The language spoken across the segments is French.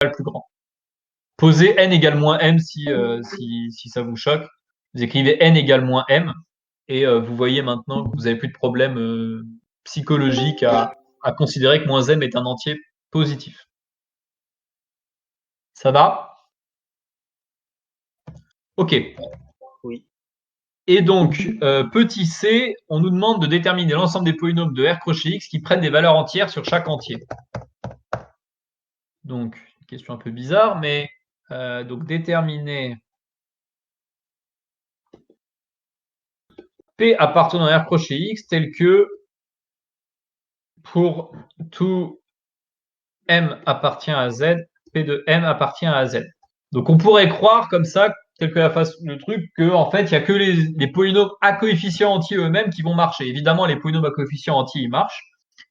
le plus grand. Posez n égale moins m si ça vous choque. Vous écrivez n égale moins m et vous voyez maintenant que vous n'avez plus de problème psychologique à considérer que moins m est un entier positif. Ça va? Ok. Oui. Et donc, petit c, on nous demande de déterminer l'ensemble des polynômes de R crochet X qui prennent des valeurs entières sur chaque entier. Donc, une question un peu bizarre, mais donc déterminer P appartenant à R crochet X tel que pour tout M appartient à Z, P de M appartient à Z. Donc, on pourrait croire comme ça, tel que la face le truc, qu'en fait, il n'y a que les polynômes à coefficients entiers eux-mêmes qui vont marcher. Évidemment, les polynômes à coefficients entiers, ils marchent.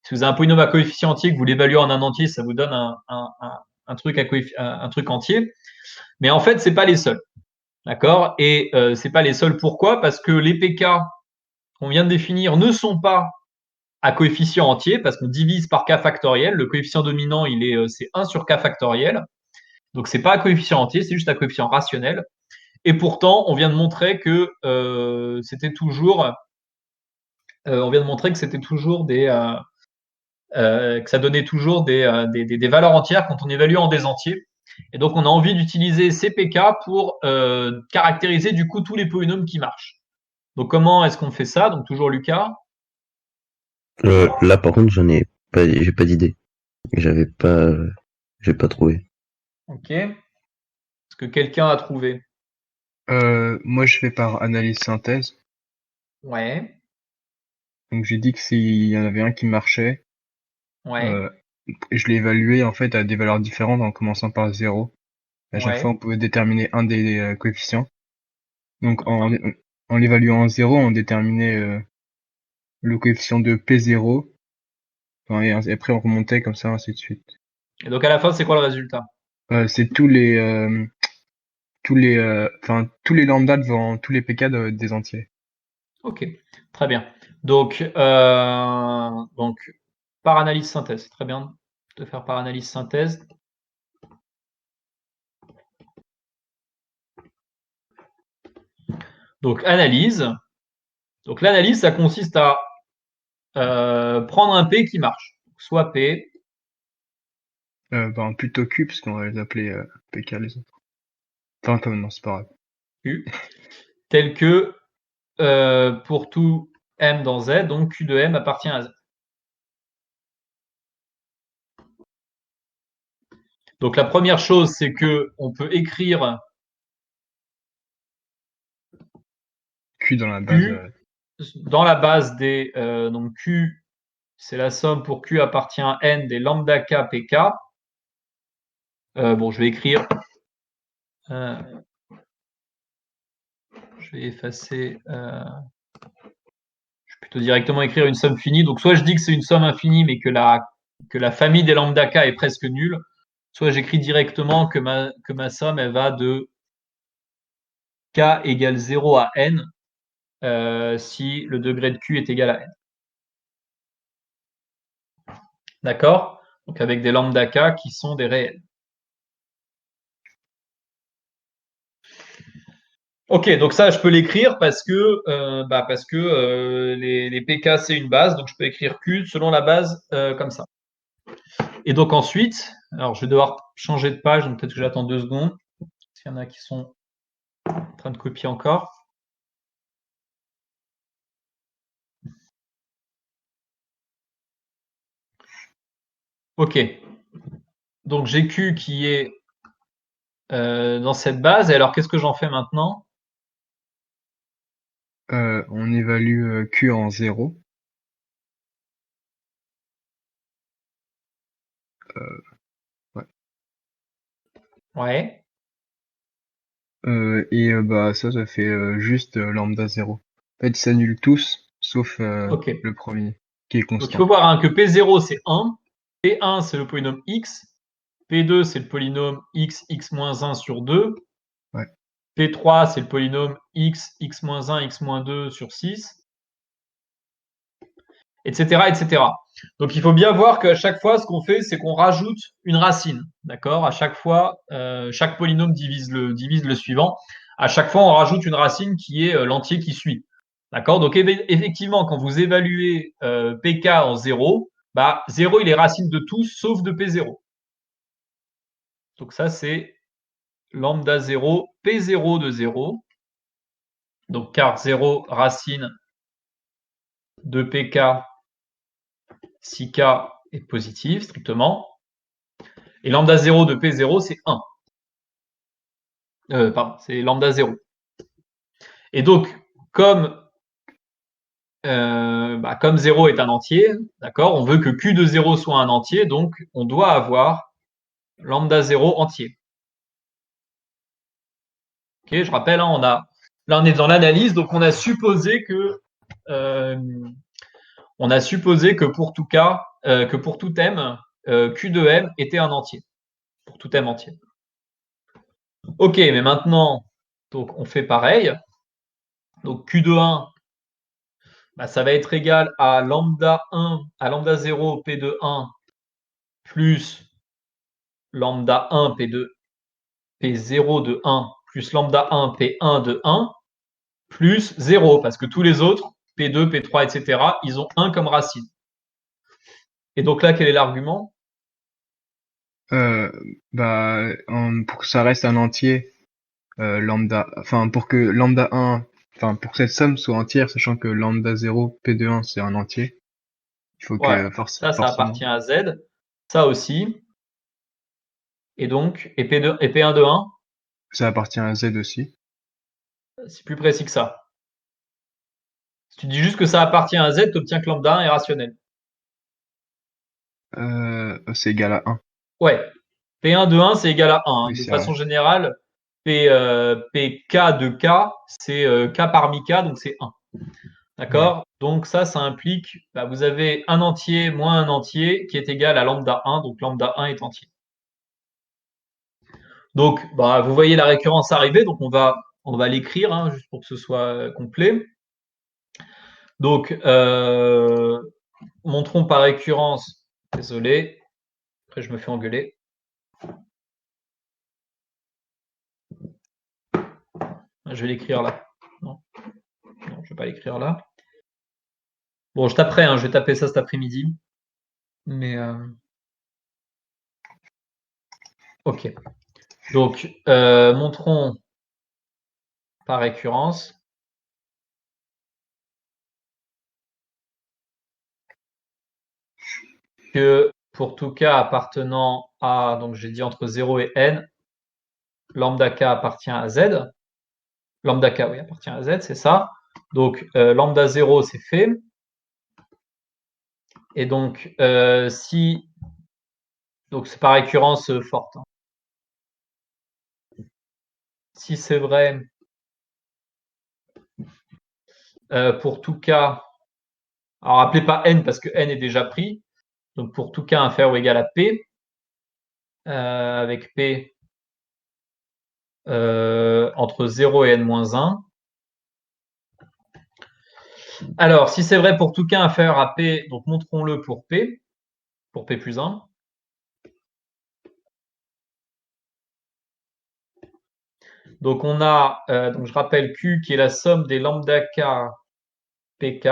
Si vous avez un polynôme à coefficient entier, que vous l'évaluez en un entier, ça vous donne un truc entier. Mais en fait, c'est pas les seuls. D'accord? Et c'est pas les seuls. Pourquoi? Parce que les PK qu'on vient de définir ne sont pas à coefficient entier, parce qu'on divise par k factoriel. Le coefficient dominant, c'est 1 sur k factoriel. Donc, c'est pas à coefficient entier, c'est juste à coefficient rationnel. Et pourtant, on vient de montrer que c'était toujours que ça donnait toujours des valeurs entières quand on évalue en des entiers. Et donc, on a envie d'utiliser CPK pour caractériser du coup tous les polynômes qui marchent. Donc, comment est-ce qu'on fait ça? Donc, toujours Lucas. Là, par contre, j'ai pas d'idée. J'ai pas trouvé. Ok. Est-ce que quelqu'un a trouvé? Moi, je fais par analyse synthèse. Ouais. Donc, j'ai dit que s'il y en avait un qui marchait, Ouais. je l'ai évalué en fait à des valeurs différentes en commençant par 0. À chaque fois, on pouvait déterminer un des coefficients. Donc, en l'évaluant en 0, on déterminait le coefficient de P0. Enfin, et après, on remontait comme ça, ainsi de suite. Et donc, à la fin, c'est quoi le résultat? C'est tous les lambdas devant tous les PK des entiers. Ok, très bien. Donc, par analyse synthèse, très bien de faire par analyse synthèse. Donc, analyse. Donc, l'analyse, ça consiste à prendre un P qui marche. Soit P. Plutôt Q, parce qu'on va les appeler PK les autres. Enfin, comme non, c'est pas grave. Q, tel que pour tout M dans Z, donc Q de M appartient à Z. Donc la première chose, c'est que on peut écrire Q dans la base. Dans la base des donc Q, c'est la somme pour Q appartient à N des lambda K PK. Bon, je vais écrire. Je vais effacer. Je vais plutôt directement écrire une somme finie. Donc, soit je dis que c'est une somme infinie, mais que la famille des lambda K est presque nulle. Soit j'écris directement que ma somme, elle va de K égale 0 à N si le degré de Q est égal à N. D'accord? Donc, avec des lambda K qui sont des réels. Ok, donc ça, je peux l'écrire parce que les PK, c'est une base, donc je peux écrire Q selon la base comme ça. Et donc ensuite, alors je vais devoir changer de page, donc peut-être que j'attends 2 secondes, s'il y en a qui sont en train de copier encore. Ok, donc j'ai Q qui est dans cette base, et alors qu'est-ce que j'en fais maintenant? On évalue Q en 0. Ouais. Ouais. Et ça fait juste lambda 0. En fait, ils s'annulent tous, sauf Ok. le premier, qui est Donc il constant. faut voir que P0 c'est 1, P1 c'est le polynôme X, P2 c'est le polynôme X, X-1 sur 2, Ouais. P3 c'est le polynôme X, X-1, X-2 sur 6. etc., etc. Donc, il faut bien voir qu'à chaque fois, ce qu'on fait, c'est qu'on rajoute une racine. D'accord? À chaque fois, chaque polynôme divise le suivant. À chaque fois, on rajoute une racine qui est l'entier qui suit. D'accord? Donc, effectivement, quand vous évaluez PK en 0, bah, 0, il est racine de tout sauf de P0. Donc, ça, c'est lambda 0, P0 de 0. Donc, car 0, racine de PK si K est positif, strictement. Et lambda 0 de P0, c'est 1. Pardon, c'est lambda 0. Et donc, comme 0 est un entier, d'accord, on veut que Q de 0 soit un entier, donc on doit avoir lambda 0 entier. Ok, je rappelle, hein, là on est dans l'analyse, donc on a supposé que pour tout cas, que pour tout M, Q de M était un entier. Pour tout M entier. Ok, mais maintenant, donc on fait pareil. Donc Q de 1, bah, ça va être égal à lambda 1, à lambda 0 P de 1 plus lambda 1 P2, P0 de 1 plus lambda 1 P1 de 1 plus 0, parce que tous les autres, P2, P3, etc., ils ont 1 comme racine. Et donc là, quel est l'argument? Pour que ça reste un entier, pour que lambda 1, pour que cette somme soit entière, sachant que lambda 0, P de 1, c'est un entier, il faut Ouais, que ça forcément, appartient à Z. Ça aussi. Et donc, et P1 de 1, ça appartient à Z aussi. c'est plus précis que ça. Si tu dis juste que ça appartient à Z, tu obtiens que lambda 1 est rationnel. C'est égal à 1. Ouais. P1 de 1, c'est égal à 1. Oui, De c'est façon vrai. générale, PK de K, c'est K parmi K, donc c'est 1. D'accord? Donc ça implique, vous avez un entier moins un entier qui est égal à lambda 1, donc lambda 1 est entier. Donc, vous voyez la récurrence arriver, donc on va l'écrire, hein, juste pour que ce soit complet. Donc, montrons par récurrence, désolé, après je me fais engueuler. Je vais l'écrire là. Non, je vais pas l'écrire là. Bon, je taperai, hein, je vais taper ça cet après-midi. Mais ok. Donc, montrons par récurrence que pour tout cas appartenant à, donc j'ai dit entre 0 et n, lambda k appartient à z. Lambda k, oui, appartient à z, c'est ça. Donc, lambda 0, c'est fait. Et donc, donc c'est par récurrence forte. Hein. Si c'est vrai, pour tout cas, alors appelez pas n parce que n est déjà pris. Donc, pour tout cas inférieur ou égal à p, avec p entre 0 et n-1. Alors, si c'est vrai pour tout cas inférieur à p, donc montrons-le pour p plus 1. Donc on a, donc je rappelle Q qui est la somme des lambda k pk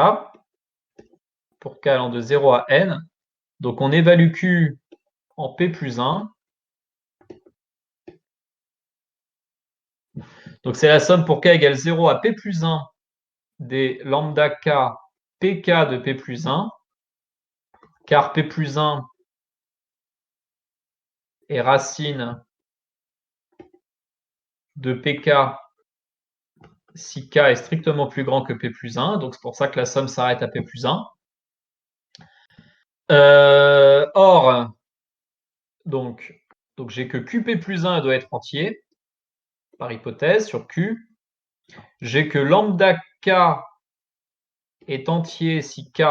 pour k allant de 0 à n. Donc on évalue Q en p plus 1. Donc c'est la somme pour k égale 0 à p plus 1 des lambda k pk de p plus 1, car p plus 1 est racine de pk si k est strictement plus grand que p plus 1. Donc c'est pour ça que la somme s'arrête à p plus 1. Or, donc j'ai que QP plus 1 doit être entier, par hypothèse, sur Q. J'ai que lambda K est entier si K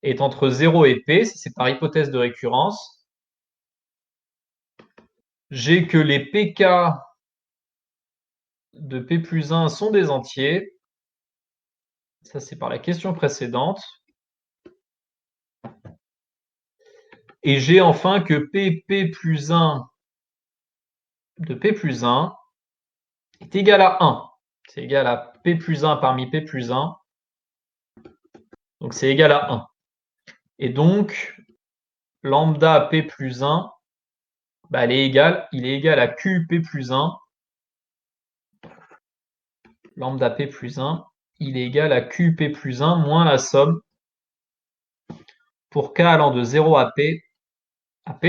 est entre 0 et P, c'est par hypothèse de récurrence. J'ai que les PK de P plus 1 sont des entiers Ça, c'est par la question précédente. Et j'ai enfin que P plus 1 de P plus 1 est égal à 1. C'est égal à P plus 1 parmi P plus 1. Donc, c'est égal à 1. Et donc, lambda P plus 1, bah, il est égal à QP plus 1. Lambda P plus 1, il est égal à QP plus 1 moins la somme pour K allant de 0 à P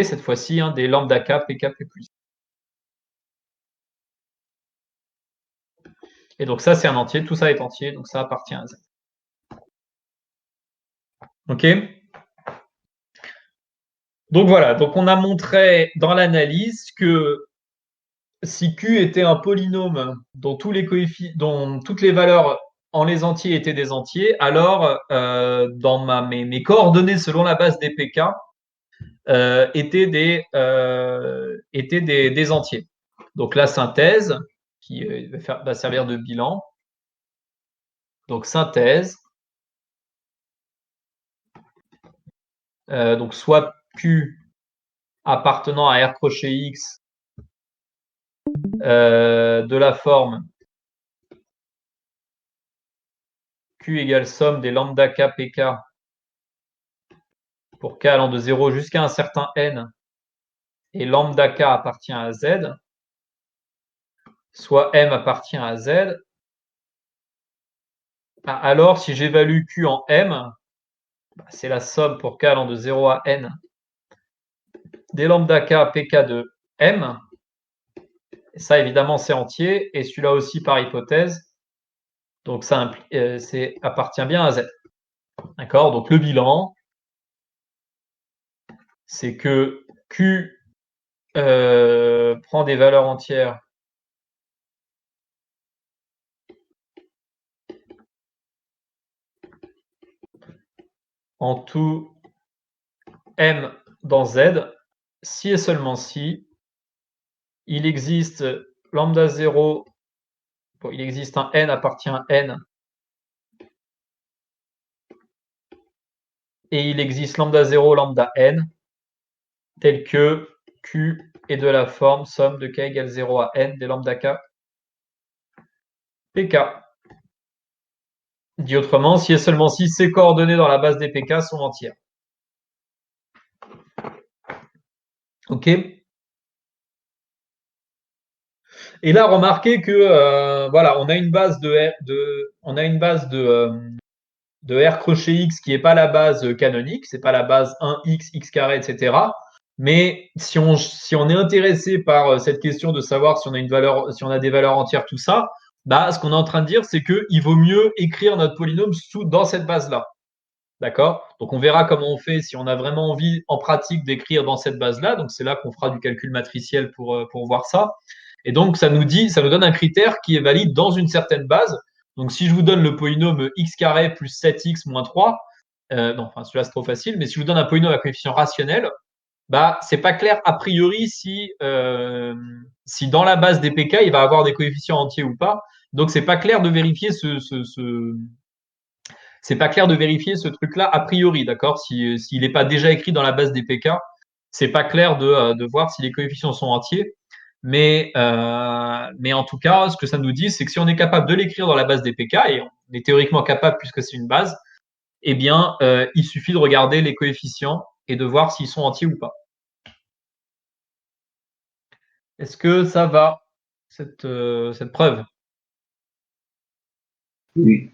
cette fois-ci, hein, des lambda K, PK, P plus 1. Et donc ça, c'est un entier, tout ça est entier, donc ça appartient à Z. Ok? Donc voilà, donc on a montré dans l'analyse que si Q était un polynôme dont toutes les valeurs en les entiers étaient des entiers, alors dans mes coordonnées selon la base des PK étaient des entiers. Donc la synthèse, qui va servir de bilan. Donc synthèse. Donc soit Q appartenant à R crochet X de la forme Q égale somme des lambda K PK pour K allant de 0 jusqu'à un certain N et lambda K appartient à Z, soit M appartient à Z, alors si j'évalue Q en M, c'est la somme pour K allant de 0 à N des lambda K PK de M. Et ça, évidemment, c'est entier, et celui-là aussi par hypothèse. Donc, ça appartient bien à Z. D'accord? Donc, le bilan, c'est que Q prend des valeurs entières en tout M dans Z, si et seulement si il existe lambda 0, bon, il existe un N appartient à N, et il existe lambda 0, lambda N, tel que Q est de la forme somme de K égale 0 à N des lambda K PK. Dit autrement, si et seulement si ces coordonnées dans la base des PK sont entières. Ok? Et là, remarquez que voilà, on a une base de R crochet X qui n'est pas la base canonique, c'est pas la base 1x, x carré, etc. Mais si on est intéressé par cette question de savoir si on a des valeurs entières, tout ça, bah, ce qu'on est en train de dire, c'est qu'il vaut mieux écrire notre polynôme dans cette base-là. D'accord? Donc on verra comment on fait si on a vraiment envie en pratique d'écrire dans cette base-là. Donc c'est là qu'on fera du calcul matriciel pour voir ça. Et donc ça nous donne un critère qui est valide dans une certaine base. Donc si je vous donne le polynôme x carré plus 7x moins 3, non, enfin celui-là c'est trop facile, mais si je vous donne un polynôme à coefficient rationnel, bah c'est pas clair a priori si dans la base des PK il va avoir des coefficients entiers ou pas. Donc c'est pas clair de vérifier c'est pas clair de vérifier ce truc-là a priori, d'accord? S'il n'est pas déjà écrit dans la base des PK, c'est pas clair de voir si les coefficients sont entiers. Mais en tout cas, ce que ça nous dit, c'est que si on est capable de l'écrire dans la base des PK, et on est théoriquement capable puisque c'est une base, eh bien, il suffit de regarder les coefficients et de voir s'ils sont entiers ou pas. Est-ce que ça va, cette preuve? Oui.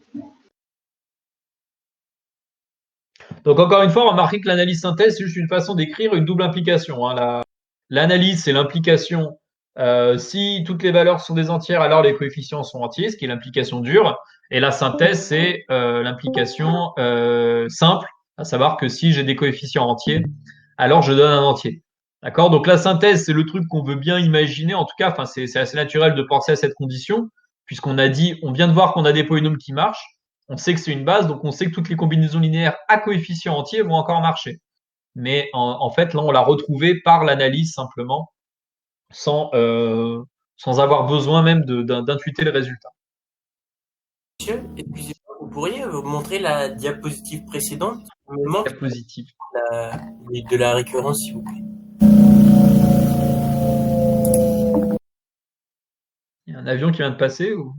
Donc encore une fois, remarquez que l'analyse synthèse, c'est juste une façon d'écrire une double implication. Hein. L'analyse, c'est l'implication. Si toutes les valeurs sont des entières, alors les coefficients sont entiers, ce qui est l'implication dure. Et la synthèse, c'est l'implication simple, à savoir que si j'ai des coefficients entiers, alors je donne un entier. D'accord? Donc la synthèse, c'est le truc qu'on veut bien imaginer. En tout cas, enfin, c'est assez naturel de penser à cette condition, puisqu'on a dit, on vient de voir qu'on a des polynômes qui marchent. On sait que c'est une base, donc on sait que toutes les combinaisons linéaires à coefficients entiers vont encore marcher. Mais en fait, là, on l'a retrouvé par l'analyse simplement, sans avoir besoin même d'intuiter le résultat. Excusez-moi, pourriez montrer la diapositive précédente? Il me manque Diapositive. de la récurrence, s'il vous plaît. Il y a un avion qui vient de passer ou?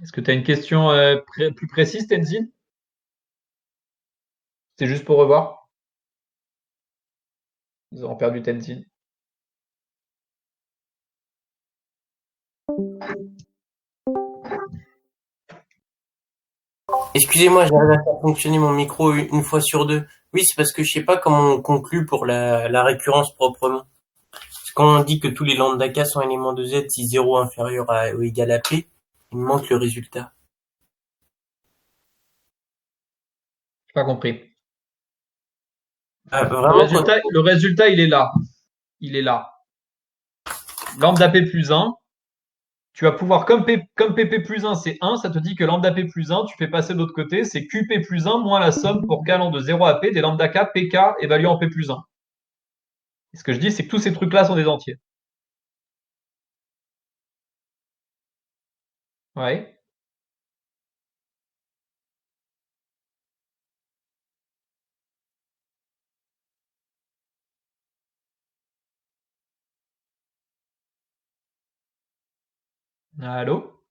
Est-ce que tu as une question plus précise, Tenzin? C'est juste pour revoir. Nous avons perdu Tenzin. Excusez-moi, j'arrive à faire fonctionner mon micro une fois sur deux. Oui, c'est parce que je sais pas comment on conclut pour la récurrence proprement. Parce que quand on dit que tous les lambda k sont éléments de Z si 0 inférieur à ou égal à P, il me manque le résultat. J'ai pas compris. Vraiment, le résultat, il est là. Il est là. Lambda P plus 1. Tu vas pouvoir, comme PP plus 1, c'est 1, ça te dit que lambda P plus 1, tu fais passer de l'autre côté, c'est QP plus 1 moins la somme pour k allant de 0 à P des lambda K, PK évalués en P plus 1. Et ce que je dis, c'est que tous ces trucs-là sont des entiers. Ouais. Allô?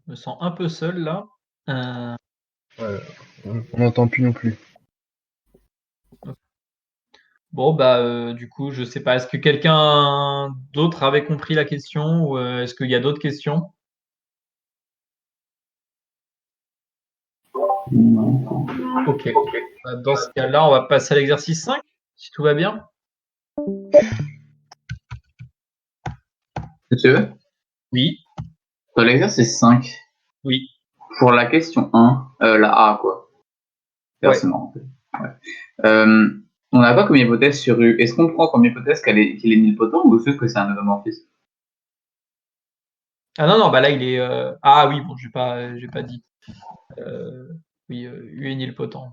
Je me sens un peu seul là. On n'entend plus non plus. Bon, bah, du coup, je sais pas. Est-ce que quelqu'un d'autre avait compris la question ou est-ce qu'il y a d'autres questions? Non. Ok. Dans ce cas-là, on va passer à l'exercice 5, si tout va bien. Monsieur? Oui. Dans l'exercice 5. Oui. Pour la question 1, la A, quoi. Forcément. Ouais. On n'a pas comme hypothèse sur U. Est-ce qu'on prend comme hypothèse qu'il est nilpotent ou juste que c'est un homomorphisme? Ah non, bah là, il est. Ah oui, bon, j'ai pas dit. Oui, U est nilpotent.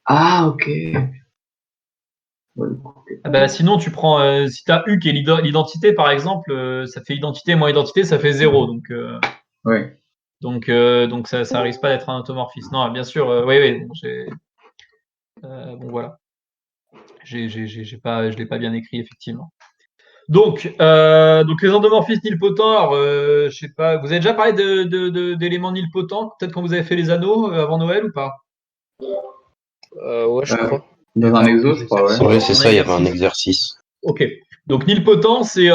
Ah, ok. Ouais. Ah bah, sinon, tu prends. Si tu as U qui est l'identité, par exemple, ça fait identité moins identité, ça fait 0. Oui. Donc ça risque pas d'être un automorphisme. Non, bien sûr, oui, bon, bon, voilà. Je l'ai pas bien écrit, effectivement. Donc les endomorphismes nilpotents, alors, je sais pas, vous avez déjà parlé d'éléments nilpotents, peut-être quand vous avez fait les anneaux avant Noël ou pas? Ouais, je crois. Dans un exo, je crois, ouais. Ouais, c'est ça, il y avait un exercice. Ok. Donc nilpotent, c'est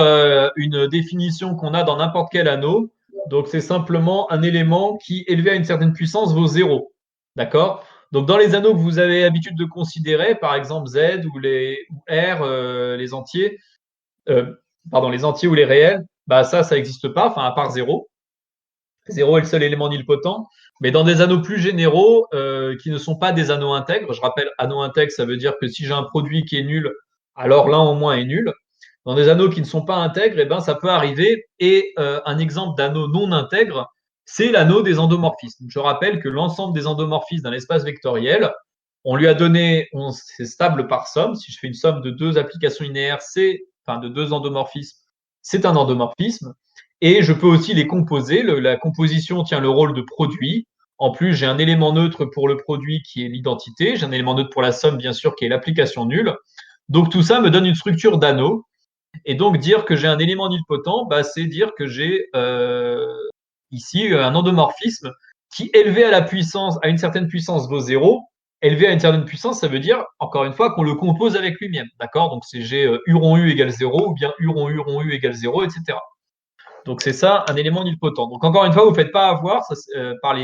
une définition qu'on a dans n'importe quel anneau. Donc c'est simplement un élément qui, élevé à une certaine puissance, vaut 0. D'accord? Donc dans les anneaux que vous avez l'habitude de considérer, par exemple Z ou R, les entiers, les entiers ou les réels, bah ça n'existe pas, enfin à part 0. 0 est le seul élément nilpotent. Mais dans des anneaux plus généraux, qui ne sont pas des anneaux intègres, je rappelle, anneau intègre, ça veut dire que si j'ai un produit qui est nul, alors l'un au moins est nul. Dans des anneaux qui ne sont pas intègres, eh ben, ça peut arriver. Et un exemple d'anneau non intègre, c'est l'anneau des endomorphismes. Je rappelle que l'ensemble des endomorphismes d'un espace vectoriel, on lui a donné, c'est stable par somme. Si je fais une somme de deux applications linéaires, de deux endomorphismes, c'est un endomorphisme. Et je peux aussi les composer. La composition tient le rôle de produit. En plus, j'ai un élément neutre pour le produit qui est l'identité. J'ai un élément neutre pour la somme, bien sûr, qui est l'application nulle. Donc tout ça me donne une structure d'anneau. Et donc dire que j'ai un élément nilpotent, bah, c'est dire que j'ai ici un endomorphisme qui, élevé à une certaine puissance, vaut 0. Élevé à une certaine puissance, ça veut dire, encore une fois, qu'on le compose avec lui-même. D'accord? Donc c'est j'ai U rond U égale 0, ou bien U rond U égale 0, etc. Donc c'est ça, un élément nilpotent. Donc encore une fois, vous ne faites pas avoir par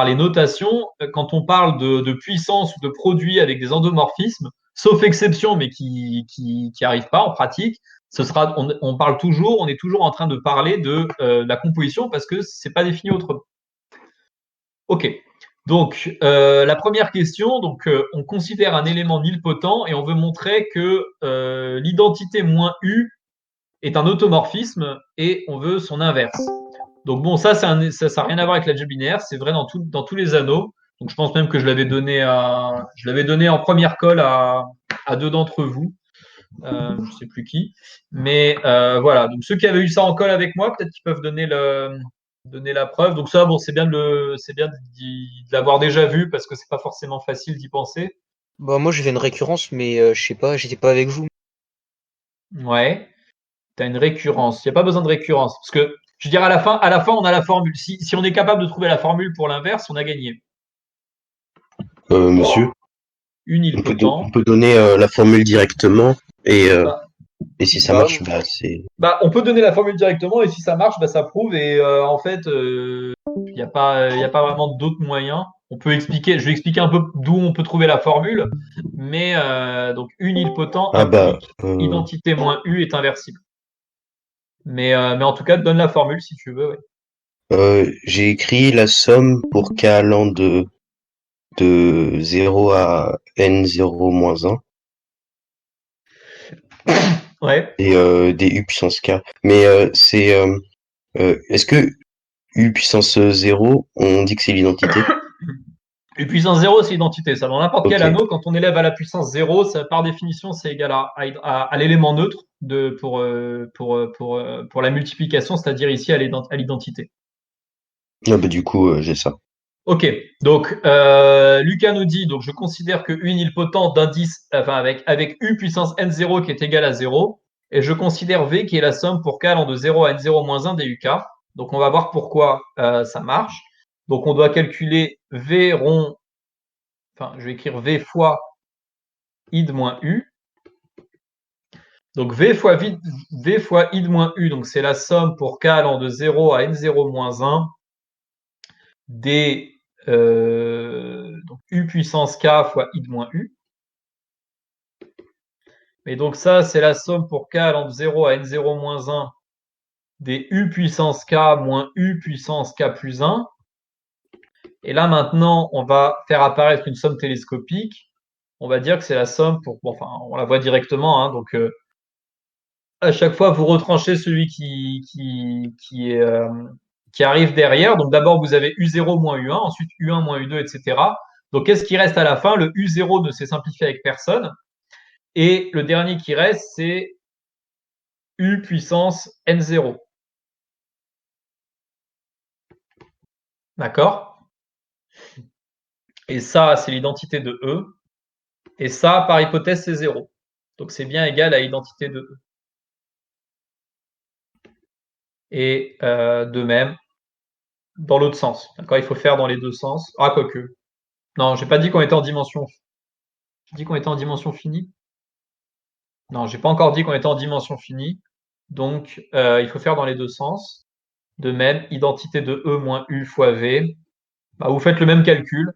les notations, quand on parle de puissance ou de produit avec des endomorphismes, sauf exception, mais qui arrive pas en pratique, on parle toujours, on est toujours en train de parler de la composition parce que c'est pas défini autrement. Ok. Donc la première question, on considère un élément nilpotent et on veut montrer que l'identité moins U est un automorphisme et on veut son inverse. Donc bon, ça n'a rien à voir avec l'algèbre binaire, c'est vrai dans tous les anneaux. Donc je pense même que je l'avais donné en première colle à deux d'entre vous. Je sais plus qui. Mais voilà. Donc ceux qui avaient eu ça en colle avec moi, peut-être qu'ils peuvent donner la preuve. Donc ça, bon, c'est bien de l'avoir déjà vu parce que c'est pas forcément facile d'y penser. Bah, moi, j'avais une récurrence, mais je sais pas, j'étais pas avec vous. Ouais. T'as une récurrence. Il n'y a pas besoin de récurrence. Parce que, je veux dire, à la fin, on a la formule. Si on est capable de trouver la formule pour l'inverse, on a gagné. Monsieur, on Unipotent. peut donner la formule directement et si ça Bah, marche, bah c'est. On peut donner la formule directement et si ça marche, ça prouve. Et en fait, il n'y a pas vraiment d'autres moyens. Je vais expliquer un peu d'où on peut trouver la formule. Mais donc, unipotent Ah bah, implique identité moins U est inversible. Mais en tout cas, donne la formule si tu veux. Ouais. j'ai écrit la somme pour k allant de 0 à n0-1 Ouais. et des u puissance k. Mais c'est est-ce que u puissance 0, on dit que c'est l'identité? U puissance 0, c'est l'identité. Ça, dans n'importe quel Ok. anneau, quand on élève à la puissance 0, ça, par définition, c'est égal à l'élément neutre pour la multiplication, c'est-à-dire ici à l'identité. Ah bah du coup, j'ai ça. Ok, donc Lucas nous dit, donc je considère que U nilpotent d'indice, enfin avec U puissance n0 qui est égal à 0, et je considère V qui est la somme pour k allant de 0 à n0-1 des UK. Donc on va voir pourquoi ça marche. Donc on doit calculer V rond, enfin je vais écrire V fois id moins U. Donc V fois id moins U, donc c'est la somme pour k allant de 0 à n0-1 des donc U puissance k fois id moins U. Et donc ça, c'est la somme pour k allant de 0 à n0-1 des U puissance k moins U puissance k plus 1. Et là, maintenant, on va faire apparaître une somme télescopique. On va dire que c'est la somme pour... Bon, enfin, on la voit directement. Hein, donc, à chaque fois, vous retranchez celui qui arrive derrière. Donc, d'abord, vous avez U0 moins U1, ensuite U1 moins U2, etc. Donc, qu'est-ce qui reste à la fin? Le U0 ne s'est simplifié avec personne. Et le dernier qui reste, c'est U puissance N0. D'accord? Et ça, c'est l'identité de E. Et ça, par hypothèse, c'est 0. Donc, c'est bien égal à l'identité de E. Et de même, dans l'autre sens. D'accord? Il faut faire dans les deux sens. Ah, quoique. Non, j'ai pas dit qu'on était en dimension. J'ai dit qu'on était en dimension finie? Non, j'ai pas encore dit qu'on était en dimension finie. Donc, il faut faire dans les deux sens. De même, identité de E moins U fois V. Vous faites le même calcul.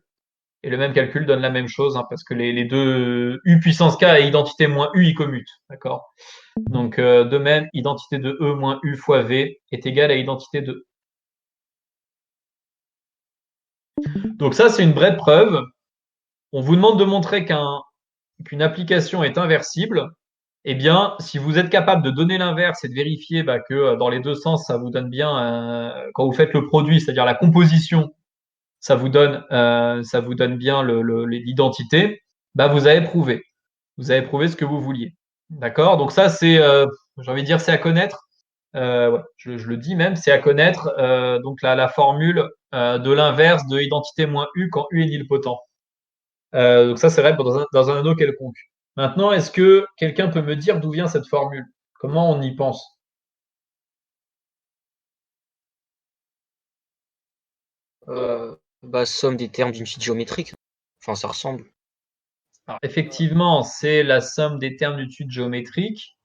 Et le même calcul donne la même chose, hein, parce que les deux U puissance K et identité moins U, ils commutent. D'accord? Donc, de même, identité de E moins U fois V est égale à identité de E. Donc ça, c'est une vraie preuve. On vous demande de montrer qu'une application est inversible. Eh bien, si vous êtes capable de donner l'inverse et de vérifier que dans les deux sens, ça vous donne bien, quand vous faites le produit, c'est-à-dire la composition, ça vous donne bien l'identité, vous avez prouvé. Vous avez prouvé ce que vous vouliez. D'accord? Donc ça, c'est, j'ai envie de dire, c'est à connaître. Ouais, je le dis même, c'est à connaître. Donc la formule de l'inverse de identité moins U quand U est nilpotent. Donc ça, c'est vrai dans un anneau quelconque. Maintenant, est-ce que quelqu'un peut me dire d'où vient cette formule? Comment on y pense? Somme des termes d'une suite géométrique. Enfin, ça ressemble. Alors, effectivement, c'est la somme des termes d'une suite géométrique.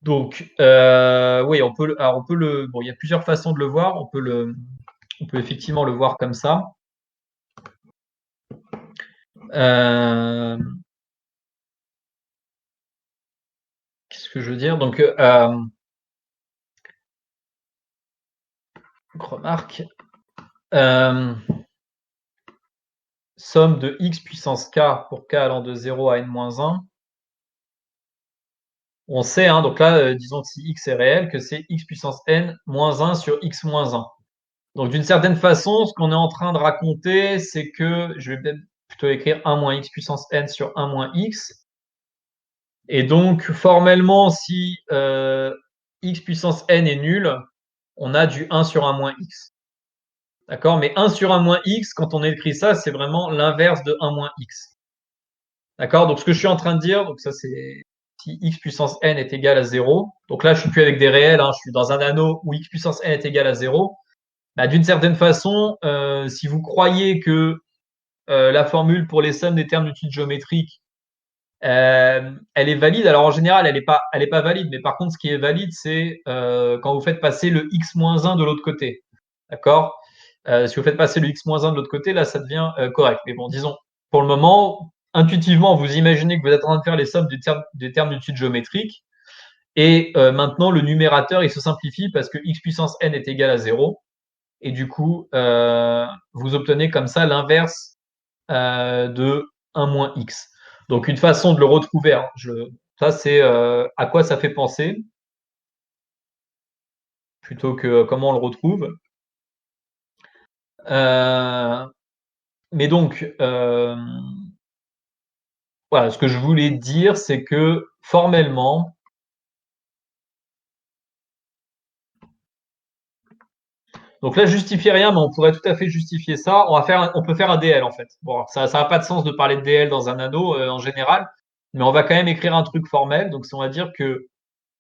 Donc, oui, bon, il y a plusieurs façons de le voir. On peut effectivement le voir comme ça. Qu'est-ce que je veux dire? Donc, remarque, somme de x puissance k pour k allant de 0 à n-1. On sait, hein, donc là, disons que si x est réel, que c'est x puissance n moins 1 sur x moins 1. Donc, d'une certaine façon, ce qu'on est en train de raconter, c'est que je vais peut-être plutôt écrire 1 moins x puissance n sur 1 moins x. Et donc, formellement, si x puissance n est nul, on a du 1 sur 1 moins x. D'accord? Mais 1 sur 1 moins x, quand on écrit ça, c'est vraiment l'inverse de 1 moins x. D'accord? Donc, ce que je suis en train de dire, donc ça c'est si x puissance n est égal à 0. Donc là, je suis plus avec des réels, hein, je suis dans un anneau où x puissance n est égal à 0. Bah, d'une certaine façon, si vous croyez que la formule pour les sommes des termes d'études géométriques, elle est valide. Alors en général, elle est pas valide. Mais par contre, ce qui est valide, c'est quand vous faites passer le x-1 de l'autre côté. D'accord? Si vous faites passer le x-1 de l'autre côté, là, ça devient correct. Mais bon, disons, pour le moment, intuitivement, vous imaginez que vous êtes en train de faire les sommes des termes d'études géométriques. Et maintenant, le numérateur, il se simplifie parce que x puissance n est égal à 0. Et du coup, vous obtenez comme ça l'inverse de 1 moins x. Donc, une façon de le retrouver, hein, ça c'est à quoi ça fait penser, plutôt que comment on le retrouve. Mais donc, voilà, ce que je voulais dire, c'est que formellement, donc là, je justifie rien, mais on pourrait tout à fait justifier ça. On peut faire un DL en fait. Bon, ça n'a pas de sens de parler de DL dans un anneau en général, mais on va quand même écrire un truc formel. Donc, on va dire que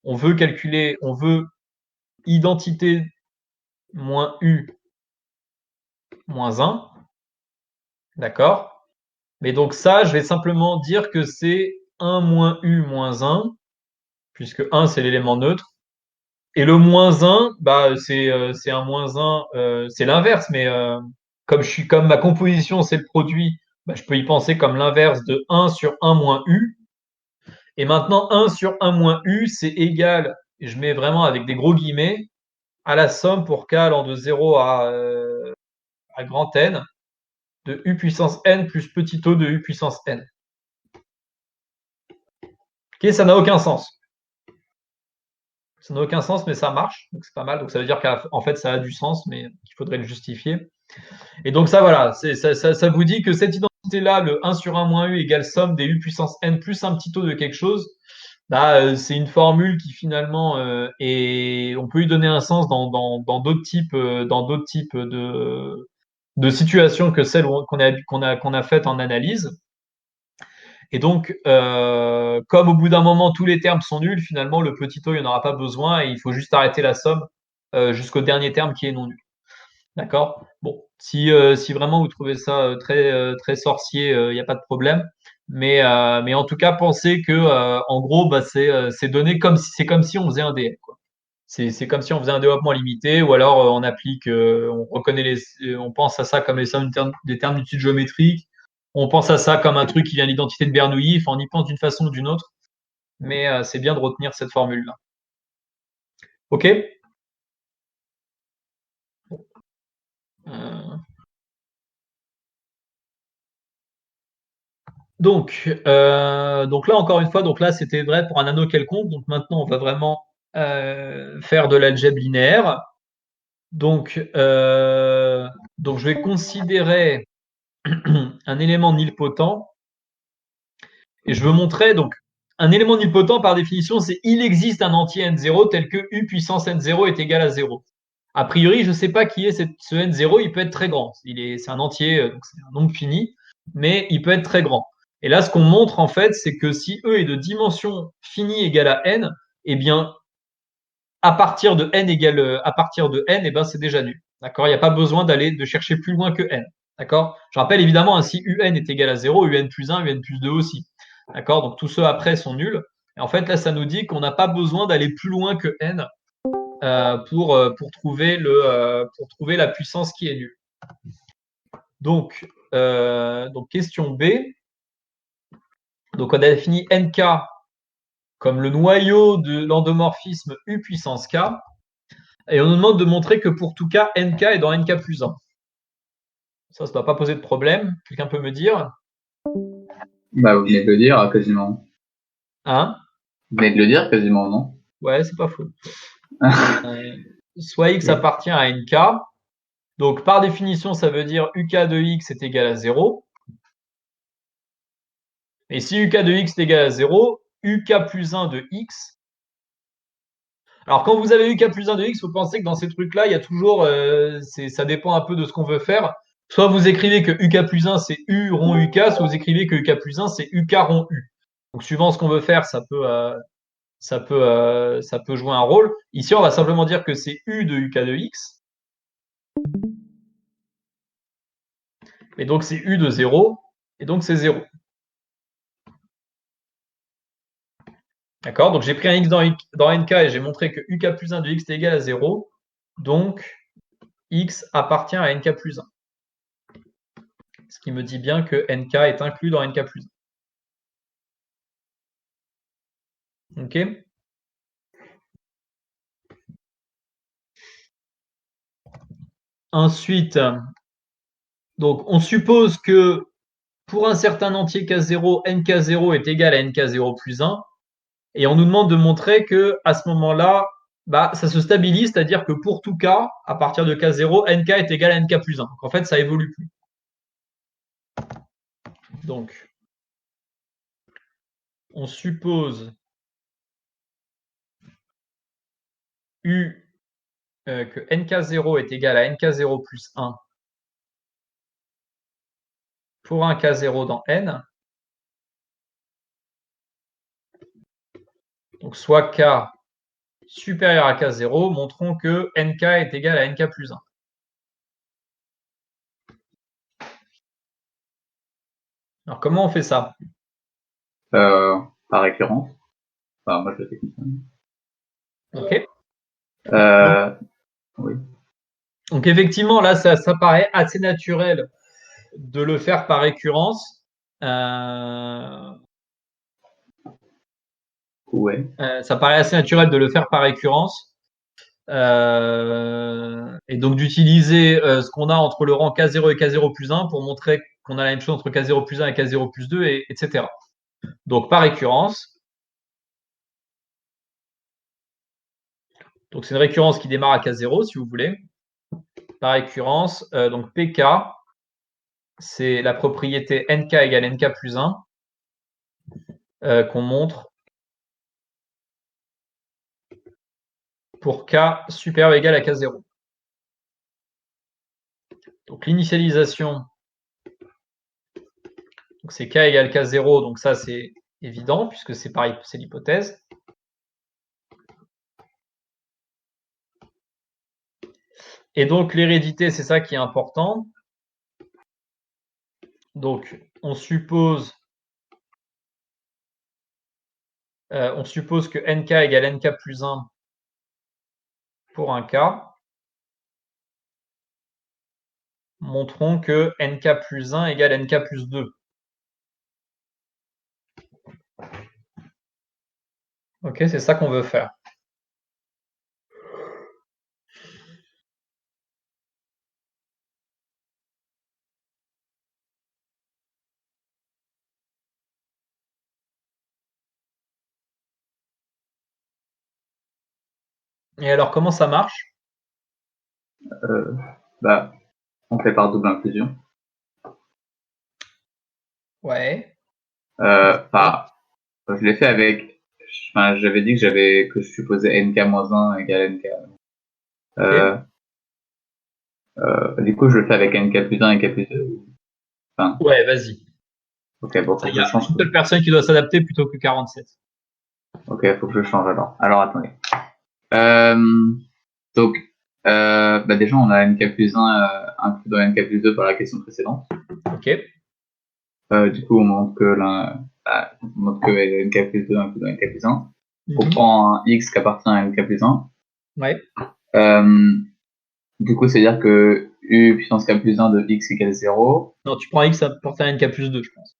on veut identité moins u moins 1. D'accord? Mais donc ça, je vais simplement dire que c'est 1 moins u moins 1, puisque 1 c'est l'élément neutre. Et le moins 1, bah, c'est un moins 1, c'est l'inverse, mais comme ma composition c'est le produit, bah, je peux y penser comme l'inverse de 1 sur 1 moins u. Et maintenant, 1 sur 1 moins u, c'est égal, et je mets vraiment avec des gros guillemets, à la somme pour k allant de 0 à grand N, de u puissance n plus petit o de u puissance n. Ok, ça n'a aucun sens. Ça n'a aucun sens, mais ça marche, donc c'est pas mal. Donc ça veut dire qu'en fait ça a du sens, mais il faudrait le justifier. Et donc ça, voilà, ça vous dit que cette identité-là, le 1 sur 1 moins u égale somme des u puissance n plus un petit o de quelque chose, bah, c'est une formule qui finalement on peut lui donner un sens dans d'autres types, de situations que celles qu'on a faites en analyse. Et donc, comme au bout d'un moment, tous les termes sont nuls, finalement, le petit o, il n'y en aura pas besoin et il faut juste arrêter la somme jusqu'au dernier terme qui est non nul. D'accord? Bon, si vraiment vous trouvez ça très sorcier, il n'y a pas de problème. Mais en tout cas, pensez que, en gros, bah, c'est donné comme si on faisait un DL, quoi. C'est comme si on faisait un développement limité, ou alors on applique, on pense à ça comme les sommes des termes d'études géométriques. On pense à ça comme un truc qui vient de l'identité de Bernoulli. Enfin, on y pense d'une façon ou d'une autre, mais c'est bien de retenir cette formule-là. Ok? Donc là encore une fois, donc là c'était vrai pour un anneau quelconque. Donc maintenant on va vraiment faire de l'algèbre linéaire. Donc je vais considérer un élément nilpotent et je veux montrer donc un élément nilpotent par définition, c'est il existe un entier n0 tel que u puissance n0 est égal à 0. A priori, je ne sais pas qui est ce n0, il peut être très grand. C'est un entier, donc c'est un nombre fini, mais il peut être très grand. Et là, ce qu'on montre en fait, c'est que si E est de dimension finie égale à n, eh bien, à partir de n, eh ben, c'est déjà nul. D'accord? Il n'y a pas besoin de chercher plus loin que n. D'accord? Je rappelle évidemment, si un est égal à 0, un plus 1, un plus 2 aussi. D'accord? Donc tous ceux après sont nuls. Et en fait, là, ça nous dit qu'on n'a pas besoin d'aller plus loin que n pour trouver la puissance qui est nulle. Donc question B. Donc on a défini nk comme le noyau de l'endomorphisme u puissance k. Et on nous demande de montrer que pour tout cas, nk est dans nk plus 1. Ça ne doit pas poser de problème. Quelqu'un peut me dire? Bah, vous venez de le dire, quasiment. Hein? Vous venez de le dire, quasiment, non? Ouais, c'est pas faux. Soit x appartient à nk, Donc, par définition, ça veut dire uk de x est égal à 0. Et si uk de x est égal à 0, uk plus 1 de x. Alors, quand vous avez uk plus 1 de x, vous pensez que dans ces trucs-là, il y a toujours, ça dépend un peu de ce qu'on veut faire. Soit vous écrivez que uk plus 1 c'est u rond uk, soit vous écrivez que uk plus 1 c'est uk rond u. Donc, suivant ce qu'on veut faire, ça peut jouer un rôle. Ici, on va simplement dire que c'est u de uk de x. Et donc, c'est u de 0. Et donc, c'est 0. D'accord? Donc, j'ai pris un x dans nk et j'ai montré que uk plus 1 de x est égal à 0. Donc, x appartient à nk plus 1. Ce qui me dit bien que nk est inclus dans nk plus 1. OK? Ensuite, donc, on suppose que pour un certain entier k0, nk0 est égal à nk0 plus 1. Et on nous demande de montrer que à ce moment-là, ça se stabilise, c'est-à-dire que pour tout k, à partir de k0, nk est égal à nk plus 1. Donc en fait, ça évolue plus. Donc, on suppose que nk0 est égal à nk0 plus 1 pour un k0 dans n. Donc soit k supérieur à k0, montrons que nk est égal à nk plus 1. Alors comment on fait ça? Par récurrence. Enfin, moi je le fais comme ça. Ok. Oui. Donc effectivement, là, ça paraît assez naturel de le faire par récurrence. Ouais. Ça paraît assez naturel de le faire par récurrence. Et donc d'utiliser ce qu'on a entre le rang K0 et K0 plus 1 pour montrer qu'on a la même chose entre K0 plus 1 et K0 plus 2, etc. Donc par récurrence. Donc c'est une récurrence qui démarre à K0 si vous voulez. Par récurrence, donc PK, c'est la propriété NK égale NK plus 1 qu'on montre pour K supérieur ou égal à K0. Donc l'initialisation, c'est K égale K0, donc ça c'est évident puisque c'est pareil, c'est l'hypothèse. Et donc l'hérédité, c'est ça qui est important. Donc on suppose que NK égale NK plus 1 pour un K. Montrons que NK plus 1 égale NK plus 2. Ok, c'est ça qu'on veut faire. Et alors, comment ça marche? On fait par double inclusion. Ouais. Je l'ai fait avec. Enfin, j'avais dit que je supposais nk-1 égale nk. Du coup, je le fais avec nk plus 1 et nk plus 2. Enfin, ouais, vas-y. Ok, bon, il y a une seule personne qui doit s'adapter plutôt que 47. Ok, faut que je change alors. Alors, attendez. Donc, déjà, on a nk plus 1 inclus dans nk plus 2 par la question précédente. Ok. Du coup, on montre que nk plus 2 inclus dans nk plus 1. On prend un x qui appartient à nk plus 1. Ouais. Du coup, c'est-à-dire que u puissance k plus 1 de x égale 0. Non, tu prends x appartient à nk plus 2, je pense.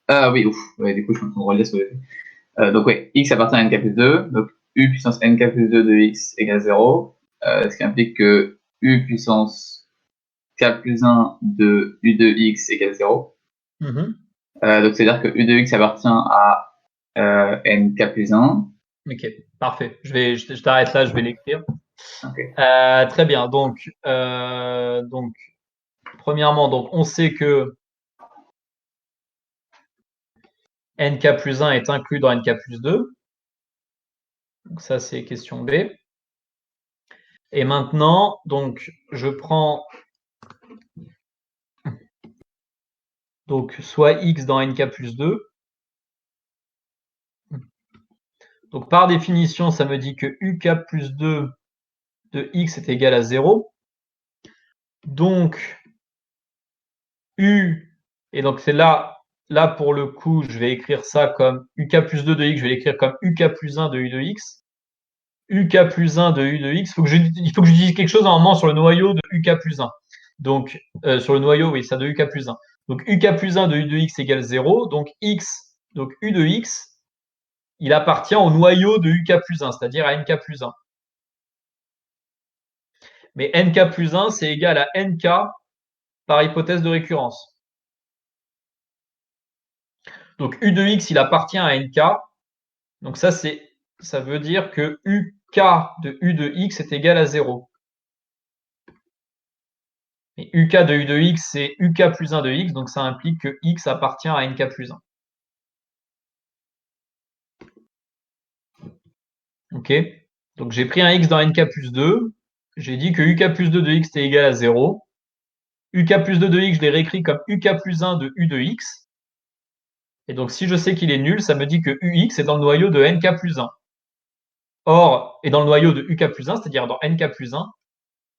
Ah oui, ouf. Ouais, du coup, je suis en train de relire ce que j'ai fait. Donc, ouais, x appartient à nk plus 2. Donc, u puissance nk plus 2 de x égale 0. Ce qui implique que u puissance k plus 1 de u de x égale 0. Donc, c'est-à-dire que u de x appartient à nk plus 1. Ok, parfait. Je t'arrête là, je vais l'écrire. Ok. Très bien. Donc, premièrement, donc on sait que nk plus 1 est inclus dans nk plus 2. Donc ça, c'est question B. Et maintenant, donc, je prends donc soit x dans nk plus 2. Donc par définition, ça me dit que uk plus 2 de x est égal à 0. Donc, u, et donc c'est là pour le coup, je vais écrire ça comme uk plus 2 de x, je vais l'écrire comme uk plus 1 de u de x. uk plus 1 de u de x, il faut que j'utilise quelque chose normalement sur le noyau de uk plus 1. Donc, sur le noyau, oui, ça de uk plus 1. Donc, uk plus 1 de u de x égale 0. Donc, x, donc u de x, il appartient au noyau de uk plus 1, c'est-à-dire à nk plus 1. Mais nk plus 1, c'est égal à nk par hypothèse de récurrence. Donc, u de x, il appartient à nk. Donc, ça veut dire que uk de u de x est égal à 0. Et uk de u de x, c'est uk plus 1 de x, donc ça implique que x appartient à nk plus 1. Ok. Donc j'ai pris un x dans nk plus 2. J'ai dit que uk plus 2 de x est égal à 0. uk plus 2 de x, je l'ai réécrit comme uk plus 1 de u de x. Et donc si je sais qu'il est nul, ça me dit que ux est dans le noyau de nk plus 1. Or, et dans le noyau de uk plus 1, c'est-à-dire dans nk plus 1.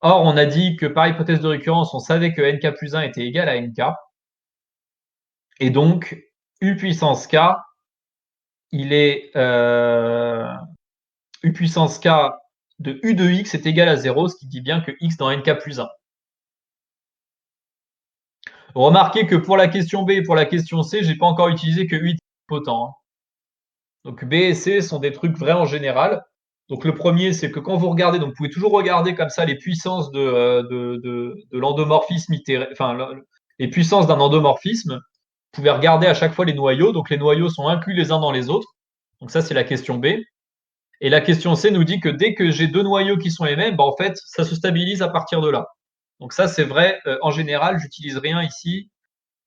Or, on a dit que par hypothèse de récurrence, on savait que nk plus 1 était égal à nk. Et donc, u puissance k, il est u puissance k de u de x est égal à 0, ce qui dit bien que x dans nk plus 1. Remarquez que pour la question B et pour la question C, j'ai pas encore utilisé que 8 potents. Donc B et C sont des trucs vrais en général. Donc le premier, c'est que quand vous regardez, donc vous pouvez toujours regarder comme ça les puissances de l'endomorphisme itéré, enfin les puissances d'un endomorphisme. Vous pouvez regarder à chaque fois les noyaux. Donc les noyaux sont inclus les uns dans les autres. Donc ça, c'est la question B. Et la question C nous dit que dès que j'ai deux noyaux qui sont les mêmes, en fait, ça se stabilise à partir de là. Donc ça, c'est vrai. En général, j'utilise rien ici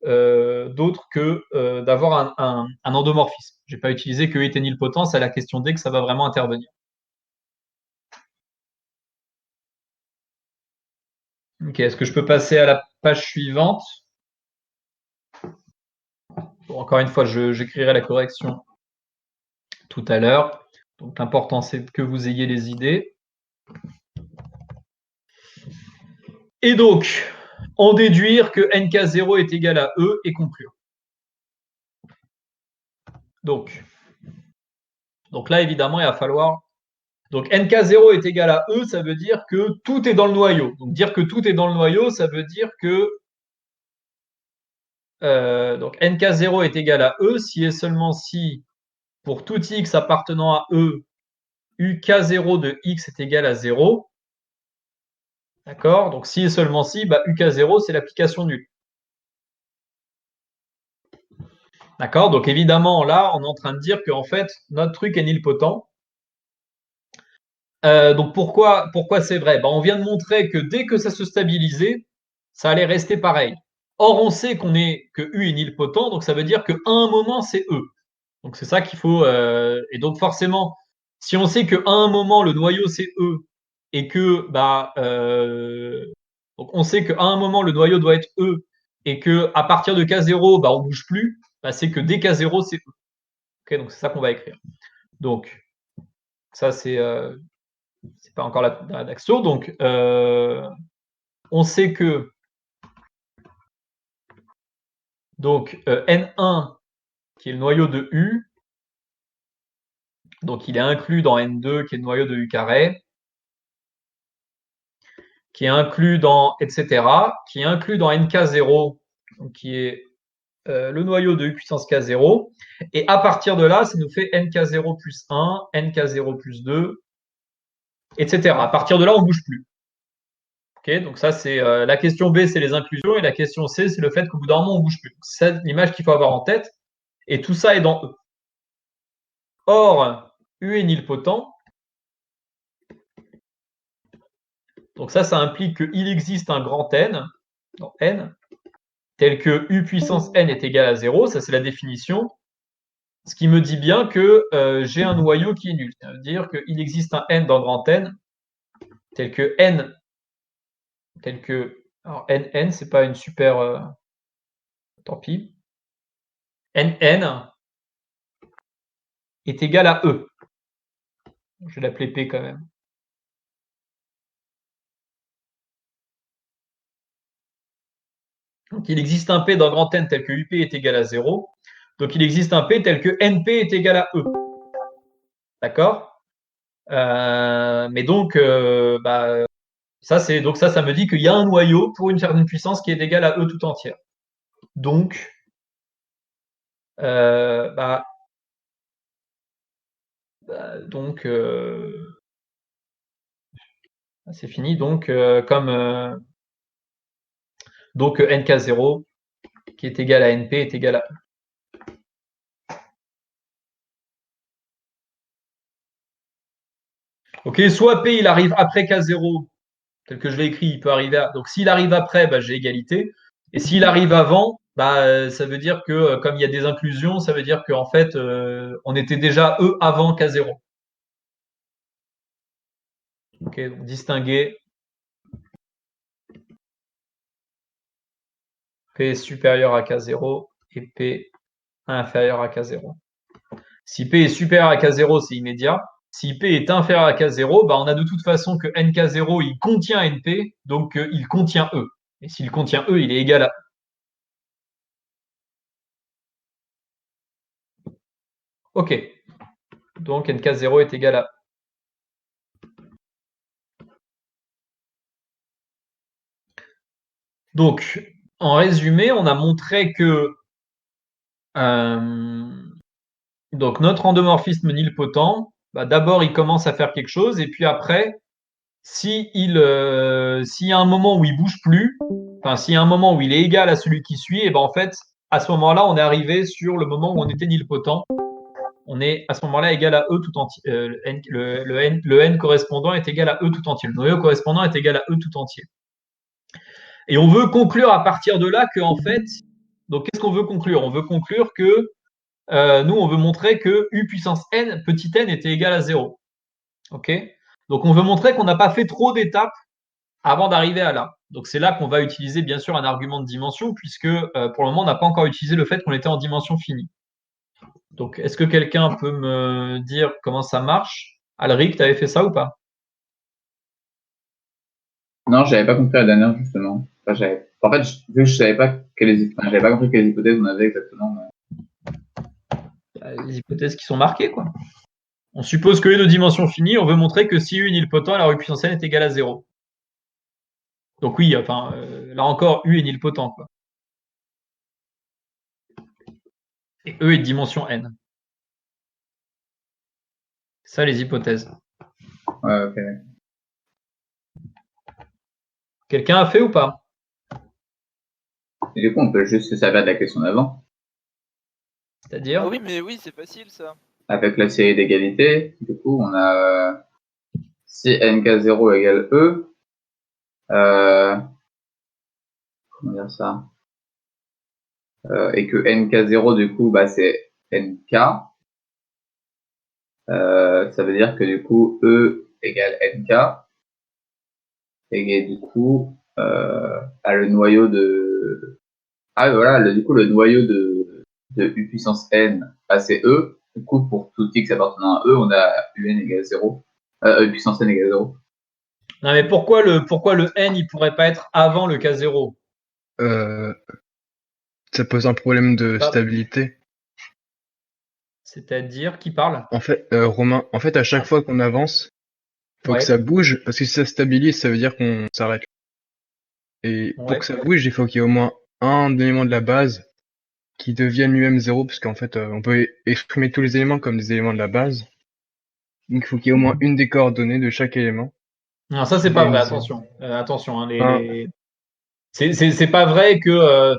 d'autre que d'avoir un endomorphisme. Je n'ai pas utilisé que éténylpotent, c'est à la question D que ça va vraiment intervenir. Ok, est-ce que je peux passer à la page suivante? Bon, encore une fois, j'écrirai la correction tout à l'heure. Donc l'important, c'est que vous ayez les idées. Et donc, en déduire que nk0 est égal à E et conclure. Donc là, évidemment, il va falloir... Donc nk0 est égal à E, ça veut dire que tout est dans le noyau. Donc dire que tout est dans le noyau, ça veut dire que donc nk0 est égal à E si et seulement si, pour tout x appartenant à E, uk0 de x est égal à 0. D'accord? Donc si et seulement si, uk0, c'est l'application nulle. D'accord? Donc évidemment, là, on est en train de dire qu'en fait, notre truc est nilpotent. Donc pourquoi c'est vrai? On vient de montrer que dès que ça se stabilisait, ça allait rester pareil. Or, on sait que U est nilpotent, donc ça veut dire qu'à un moment, c'est E. Donc c'est ça qu'il faut... et donc forcément, si on sait qu'à un moment, le noyau, c'est E, et que... donc on sait qu'à un moment, le noyau doit être E, et que à partir de K0, on bouge plus, c'est que dès K0, c'est E. Okay, donc c'est ça qu'on va écrire. Donc, ça, c'est pas encore la rédaction. Donc, on sait que donc N1, qui est le noyau de U, donc il est inclus dans N2, qui est le noyau de U carré, qui est inclus dans, etc., qui est inclus dans NK0, donc qui est le noyau de U puissance K0. Et à partir de là, ça nous fait NK0 plus 1, NK0 plus 2, etc. À partir de là, on ne bouge plus. Okay, donc ça, c'est la question B, c'est les inclusions, et la question C, c'est le fait qu'au bout d'un moment, on ne bouge plus. C'est l'image qu'il faut avoir en tête. Et tout ça est dans E. Or, U est nilpotent. Donc ça implique qu'il existe un grand n, dans n, tel que u puissance n est égal à 0, ça c'est la définition, ce qui me dit bien que j'ai un noyau qui est nul. Ça veut dire qu'il existe un n dans grand n, tel que n, alors n, c'est pas une super, tant pis, n est égal à E. Je vais l'appeler P quand même. Donc il existe un P dans grand N tel que UP est égal à 0. Donc il existe un P tel que NP est égal à E. D'accord mais donc, ça me dit qu'il y a un noyau pour une certaine puissance qui est égale à E tout entière. Donc, c'est fini. Donc, donc NK0 qui est égal à NP est égal à E. Ok, soit P il arrive après K0, tel que je l'ai écrit, il peut arriver à. Donc s'il arrive après, j'ai égalité. Et s'il arrive avant, ça veut dire que comme il y a des inclusions, ça veut dire qu'en fait, on était déjà E avant K0. Ok, donc distinguer P supérieur à K0 et P inférieur à K0. Si P est supérieur à K0, c'est immédiat. Si P est inférieur à K0, on a de toute façon que NK0, il contient NP, donc il contient E. Et s'il contient E, il est égal à E. Ok. Donc NK0 est égal à E. Donc, en résumé, on a montré que donc notre endomorphisme nilpotent, d'abord il commence à faire quelque chose, et puis après, s'il y a un moment où il bouge plus, enfin s'il y a un moment où il est égal à celui qui suit, et en fait, à ce moment-là, on est arrivé sur le moment où on était nilpotent. On est à ce moment-là égal à E tout entier. Le n correspondant est égal à E tout entier. Le noyau correspondant est égal à E tout entier. Et on veut conclure à partir de là que, en fait, donc qu'est-ce qu'on veut conclure? On veut conclure que nous, on veut montrer que U puissance n, petit n, était égal à 0. Ok? Donc on veut montrer qu'on n'a pas fait trop d'étapes avant d'arriver à là. Donc c'est là qu'on va utiliser bien sûr un argument de dimension, puisque pour le moment, on n'a pas encore utilisé le fait qu'on était en dimension finie. Donc est-ce que quelqu'un peut me dire comment ça marche? Alric, tu avais fait ça ou pas? Non, j'avais pas compris la dernière, justement. En fait, vu que je savais pas j'avais pas compris quelles hypothèses on avait exactement. Les hypothèses qui sont marquées, quoi. On suppose que U de dimension finie, on veut montrer que si U est nilpotent, alors U puissance n est égal à 0. Donc oui, enfin, là encore, U est nilpotent, quoi. Et E est de dimension n. Ça, les hypothèses. Ouais, ok. Quelqu'un a fait ou pas? Et du coup, on peut juste se servir de la question d'avant. C'est-à-dire? Ah oui, mais oui, c'est facile ça. Avec la série d'égalité, du coup, on a si nk0 égale E, comment dire ça, et que nk0 du coup, c'est nk, ça veut dire que du coup, E égale nk, et du coup, le noyau de, du coup, le noyau de U puissance n, c'est E. Du coup, pour tout x appartenant à E, on a UN égale 0. E puissance n égale 0. Non, mais pourquoi le n, il pourrait pas être avant le K0? Ça pose un problème de stabilité. C'est-à-dire, qui parle? En fait, Romain, à chaque fois qu'on avance, faut que ça bouge, parce que si ça stabilise, ça veut dire qu'on s'arrête. Et pour que ça bouge, il faut qu'il y ait au moins un élément de la base qui devienne lui-même 0, parce qu'en fait, on peut exprimer tous les éléments comme des éléments de la base. Donc il faut qu'il y ait au moins une des coordonnées de chaque élément. Non, ça c'est pas vrai. Attention, attention. C'est pas vrai que,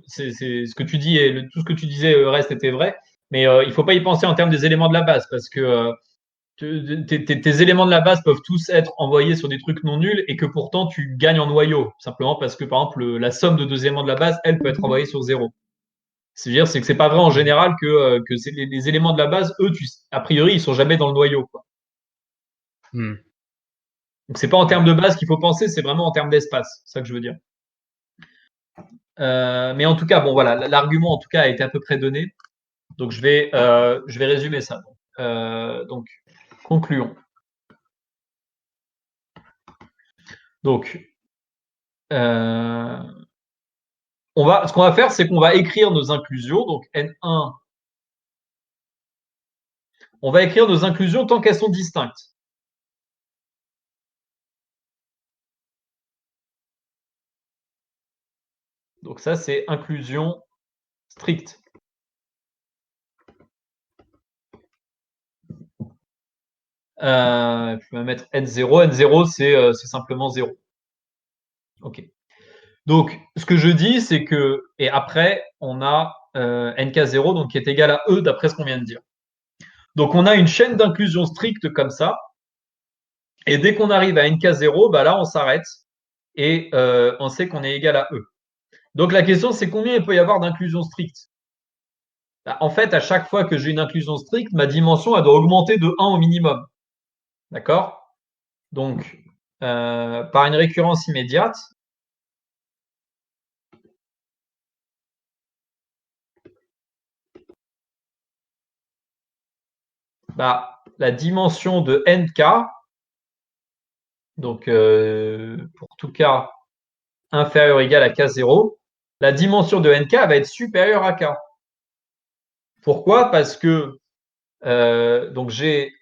c'est ce que tu dis et tout ce que tu disais reste était vrai, mais il faut pas y penser en termes des éléments de la base, parce que tes éléments de la base peuvent tous être envoyés sur des trucs non nuls et que pourtant tu gagnes en noyau. Simplement parce que, par exemple, la somme de deux éléments de la base, elle peut être envoyée sur 0. C'est que c'est pas vrai en général que c'est les éléments de la base, eux, a priori, ils sont jamais dans le noyau, quoi. Donc c'est pas en termes de base qu'il faut penser, c'est vraiment en termes d'espace. C'est ça que je veux dire. Mais en tout cas, bon voilà, l'argument en tout cas a été à peu près donné. Donc je vais résumer ça. Donc concluons. Donc ce qu'on va faire, c'est qu'on va écrire nos inclusions. Donc N1, on va écrire nos inclusions tant qu'elles sont distinctes. Donc ça, c'est inclusion stricte. Je vais mettre N0. N0, c'est simplement 0. OK. Donc, ce que je dis, c'est que, et après, on a NK0, donc qui est égal à E d'après ce qu'on vient de dire. Donc, on a une chaîne d'inclusion stricte comme ça. Et dès qu'on arrive à NK0, bah là, on s'arrête et on sait qu'on est égal à E. Donc, la question, c'est combien il peut y avoir d'inclusion stricte? Bah, en fait, à chaque fois que j'ai une inclusion stricte, ma dimension, elle doit augmenter de 1 au minimum. D'accord? Donc, par une récurrence immédiate, bah, la dimension de nk, donc pour tout cas inférieur ou égal à k0, la dimension de nk va être supérieure à k. Pourquoi? Parce que donc j'ai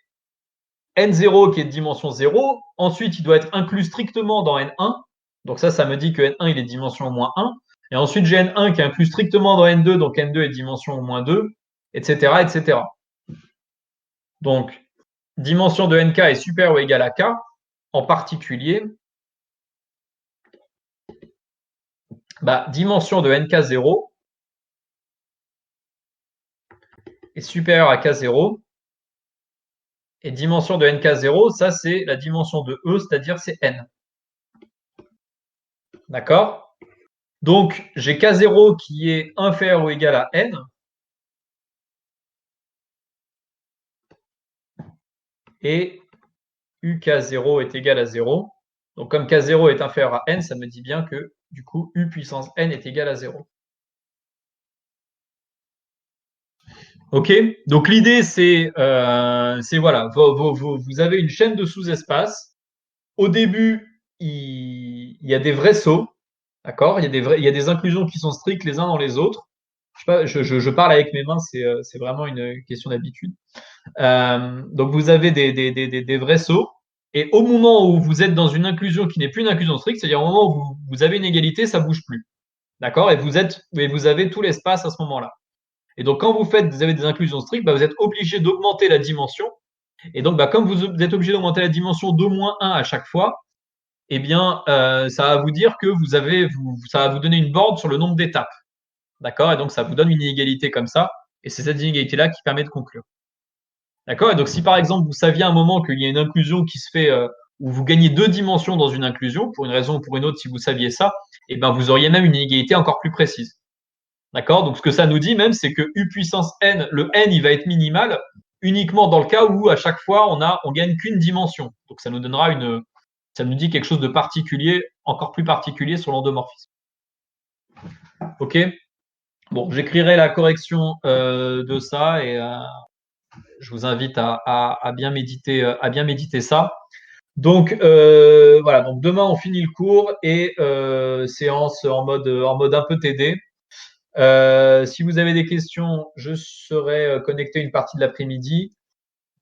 n0 qui est de dimension 0, ensuite il doit être inclus strictement dans n1, donc ça me dit que n1 il est de dimension moins 1, et ensuite j'ai n1 qui est inclus strictement dans n2, donc n2 est de dimension moins 2, etc., etc. Donc, dimension de nk est supérieure ou égale à k, en particulier, bah, dimension de nk0 est supérieure à k0, et dimension de nk0, ça c'est la dimension de E, c'est-à-dire c'est n. D'accord? Donc, j'ai k0 qui est inférieur ou égal à n, et UK0 est égal à 0. Donc, comme K0 est inférieur à n, ça me dit bien que, du coup, U puissance n est égal à 0. OK? Donc, l'idée, c'est voilà, vous avez une chaîne de sous-espaces. Au début, il y a des vrais sauts. D'accord? Il y a des inclusions qui sont strictes les uns dans les autres. Je parle avec mes mains, c'est vraiment une question d'habitude. Donc vous avez des vrais sauts, et au moment où vous êtes dans une inclusion qui n'est plus une inclusion stricte, c'est-à-dire au moment où vous avez une égalité, ça bouge plus. D'accord? Et vous avez tout l'espace à ce moment-là. Et donc quand vous avez des inclusions strictes, bah, vous êtes obligé d'augmenter la dimension. Et donc, bah, comme vous êtes obligé d'augmenter la dimension de moins 1 à chaque fois, eh bien, ça va vous dire que ça va vous donner une borne sur le nombre d'étapes. D'accord? Et donc, ça vous donne une inégalité comme ça. Et c'est cette inégalité-là qui permet de conclure. D'accord? Et donc, si par exemple, vous saviez à un moment qu'il y a une inclusion qui se fait, où vous gagnez 2 dimensions dans une inclusion, pour une raison ou pour une autre, si vous saviez ça, eh ben, vous auriez même une inégalité encore plus précise. D'accord? Donc, ce que ça nous dit même, c'est que U puissance n, le n, il va être minimal uniquement dans le cas où à chaque fois, on gagne qu'une dimension. Donc, ça nous dit quelque chose de particulier, encore plus particulier sur l'endomorphisme. OK? Bon, j'écrirai la correction de ça, et je vous invite à bien méditer ça. Donc voilà, donc demain on finit le cours, et séance en mode un peu TD. Si vous avez des questions, je serai connecté une partie de l'après-midi.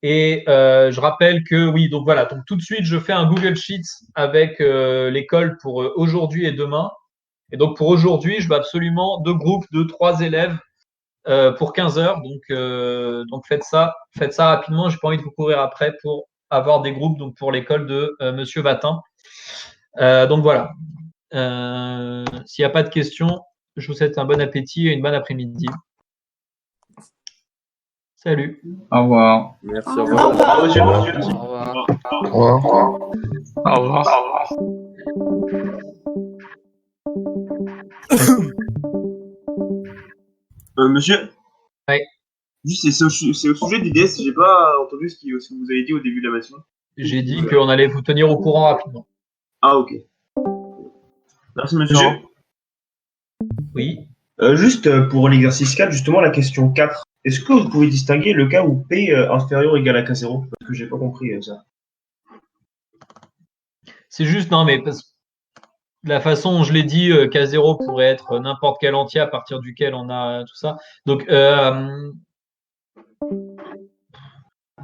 Et je rappelle que oui, donc voilà, donc tout de suite je fais un Google Sheets avec l'école pour aujourd'hui et demain. Et donc pour aujourd'hui, je veux absolument 2 groupes de 3 élèves pour 15 heures. Donc faites ça rapidement. J'ai pas envie de vous courir après pour avoir des groupes, donc pour l'école de Monsieur Vatin. Donc voilà. S'il n'y a pas de questions, je vous souhaite un bon appétit et une bonne après-midi. Salut. Au revoir. Merci, au revoir. Au revoir, monsieur. Au revoir. Au revoir. Au revoir. Monsieur? Ouais. Juste, c'est au sujet du DS, j'ai pas entendu ce que vous avez dit au début de la mission. J'ai dit qu'on allait vous tenir au courant rapidement. Ah, ok. Merci, monsieur. Oui. Juste pour l'exercice 4, justement, la question 4. Est-ce que vous pouvez distinguer le cas où P inférieur ou égal à K0? Parce que j'ai pas compris ça. C'est juste, non, mais la façon dont je l'ai dit, K0 pourrait être n'importe quel entier à partir duquel on a tout ça. Donc,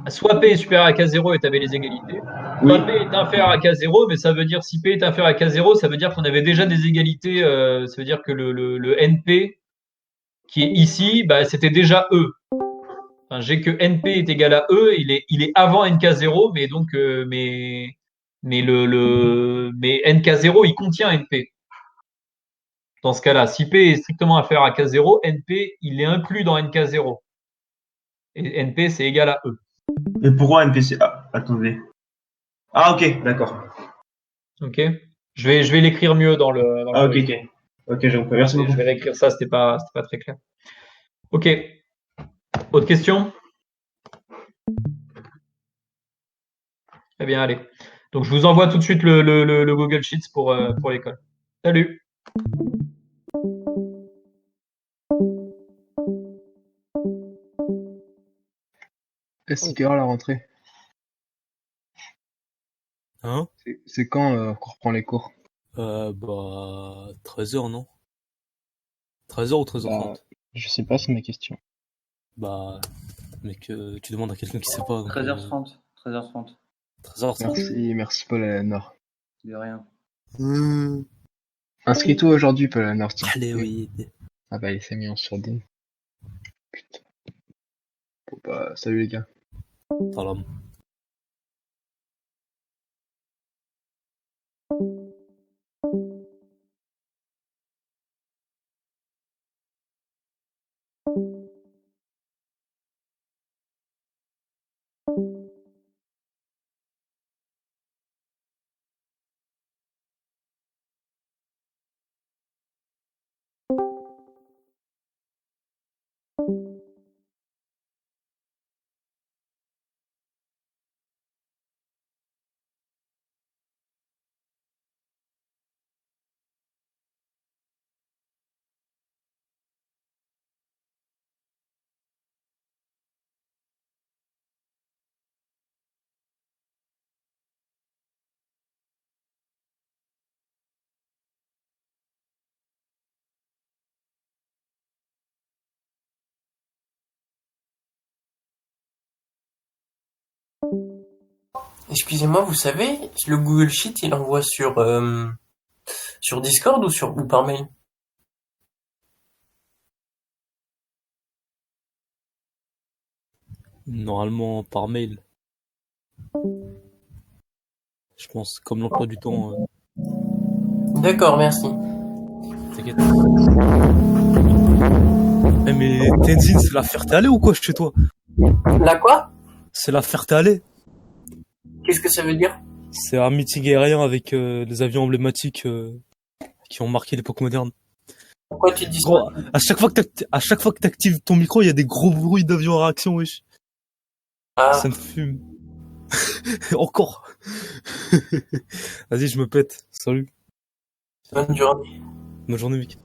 soit P est supérieur à K0 et tu avais les égalités, soit P est inférieur à K0, mais ça veut dire, si P est inférieur à K0, ça veut dire qu'on avait déjà des égalités, ça veut dire que le NP qui est ici, bah, c'était déjà E. Enfin, j'ai que NP est égal à E, il est avant NK0, mais donc, mais NK0, il contient NP. Dans ce cas-là, si P est strictement inférieur à K0, NP, il est inclus dans NK0. Et NP, c'est égal à E. Et pourquoi NPC? Ah, attendez. Ah, ok, d'accord. Ok. Je vais l'écrire mieux dans le. Ah, ok, ok. Ok, j'ai compris. Merci beaucoup. Je vais réécrire ça, c'était pas très clair. Ok. Autre question? Très bien, allez. Donc, je vous envoie tout de suite le Google Sheets pour l'école. Salut. Est-ce qu'il y aura la rentrée? Hein? C'est quand qu'on reprend les cours? 13h, non? 13h ou 13h30? Je sais pas, c'est ma question. Bah, mec, tu demandes à quelqu'un qui sait pas. 13h30. 13h30. 13h30. Merci Paul Alanor. De rien. Inscris-toi aujourd'hui Paul Alanor. Allez, oui. Ah bah il s'est mis en sourdine. Putain. Bon bah, salut les gars. Salam. Excusez-moi, vous savez, le Google Sheet, il envoie sur Discord ou par mail? Normalement, par mail. Je pense, comme l'emploi du temps. D'accord, merci. T'inquiète. Eh, mais Tenzin, c'est la Ferté-Alais ou quoi chez toi? La quoi? C'est la Ferté-Alais. Qu'est-ce que ça veut dire? C'est un meeting aérien avec les avions emblématiques qui ont marqué l'époque moderne. Pourquoi tu dis ça? Gros, à chaque fois que t'actives ton micro, il y a des gros bruits d'avions en réaction, wesh. Ah, Ça me fume. Encore. Vas-y, je me pète. Salut. bonne journée. Bonne journée, mec.